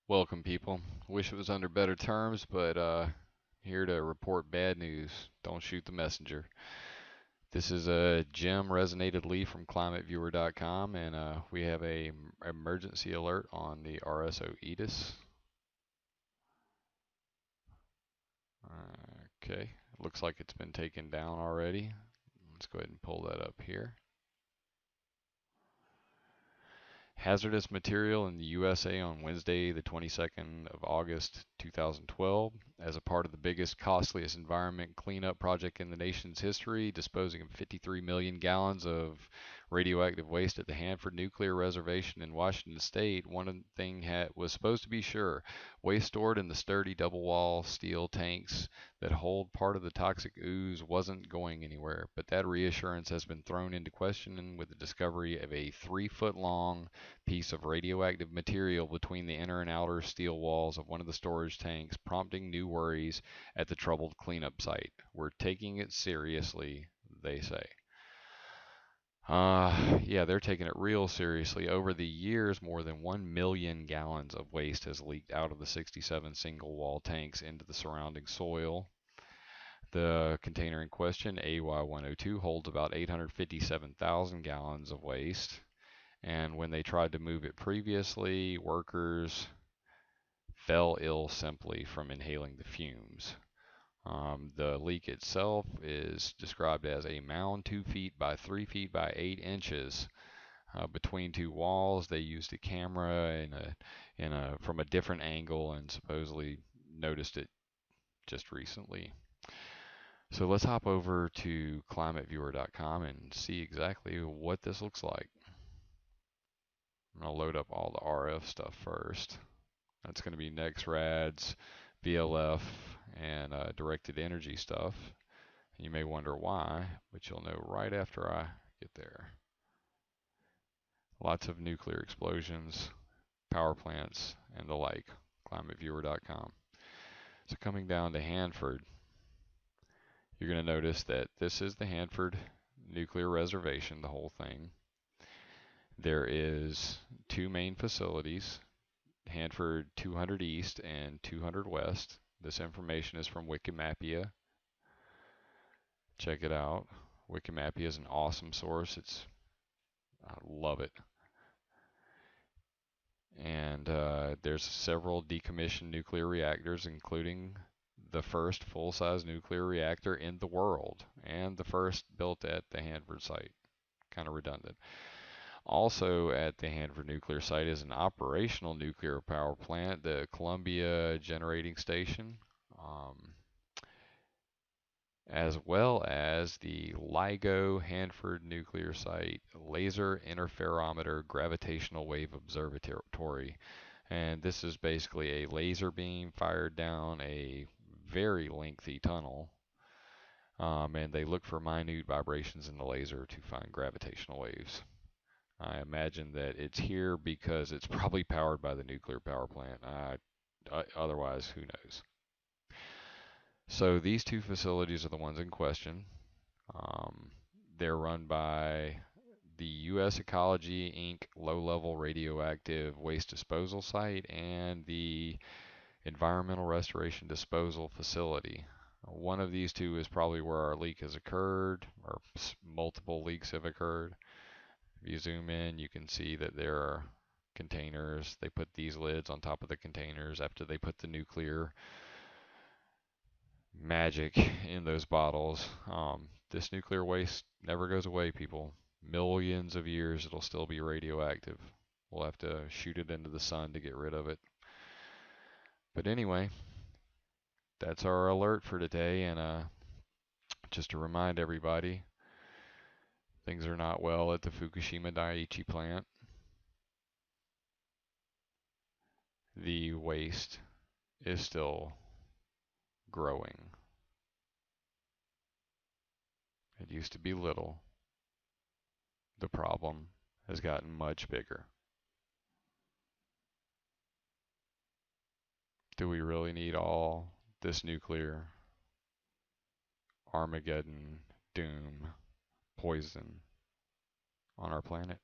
Welcome, people. Wish it was under better terms, but here to report bad news. Don't shoot the messenger. This is Jim Resonated Lee from ClimateViewer.com, and we have a emergency alert on the RSO EDIS. Okay, looks like it's been taken down already. Let's go ahead and pull that up here. Hazardous material in the USA on Wednesday, the 22nd of August, 2012, as a part of the biggest, costliest environment cleanup project in the nation's history, disposing of 53 million gallons of radioactive waste at the Hanford Nuclear Reservation in Washington State. One thing was supposed to be sure: waste stored in the sturdy double-wall steel tanks that hold part of the toxic ooze wasn't going anywhere. But that reassurance has been thrown into question with the discovery of a 3-foot-long piece of radioactive material between the inner and outer steel walls of one of the storage tanks, prompting new worries at the troubled cleanup site. We're taking it seriously, they say. Yeah, they're taking it real seriously. Over the years, more than 1 million gallons of waste has leaked out of the 67 single wall tanks into the surrounding soil. The container in question, AY102, holds about 857,000 gallons of waste. And when they tried to move it previously, workers fell ill simply from inhaling the fumes. The leak itself is described as a mound 2 feet by 3 feet by 8 inches between two walls. They used a camera from a different angle and supposedly noticed it just recently. So let's hop over to climateviewer.com and see exactly what this looks like. I'm going to load up all the RF stuff first. That's going to be NEXRADS, VLF, and directed energy stuff. You may wonder why, but you'll know right after I get there. Lots of nuclear explosions, power plants, and the like. ClimateViewer.com. So coming down to Hanford, you're going to notice that this is the Hanford Nuclear Reservation, the whole thing. There is 2 main facilities, Hanford 200 East and 200 West. This information is from Wikimapia. Check it out. Wikimapia is an awesome source. I love it. And there's several decommissioned nuclear reactors, including the first full-size nuclear reactor in the world, and the first built at the Hanford site. Kind of redundant. Also at the Hanford nuclear site is an operational nuclear power plant, the Columbia Generating Station, as well as the LIGO Hanford nuclear site Laser Interferometer Gravitational Wave Observatory. And this is basically a laser beam fired down a very lengthy tunnel. And they look for minute vibrations in the laser to find gravitational waves. I imagine that it's here because it's probably powered by the nuclear power plant. Otherwise, who knows? So these 2 facilities are the ones in question. They're run by the U.S. Ecology Inc. Low-Level Radioactive Waste Disposal Site and the Environmental Restoration Disposal Facility. One of these 2 is probably where our leak has occurred, or multiple leaks have occurred. If you zoom in, you can see that there are containers. They put these lids on top of the containers after they put the nuclear magic in those bottles. This nuclear waste never goes away, people. Millions of years it'll still be radioactive. We'll have to shoot it into the sun to get rid of it. But anyway, that's our alert for today, and just to remind everybody, things are not well at the Fukushima Daiichi plant. The waste is still growing. It used to be little. The problem has gotten much bigger. Do we really need all this nuclear Armageddon, doom, poison on our planet?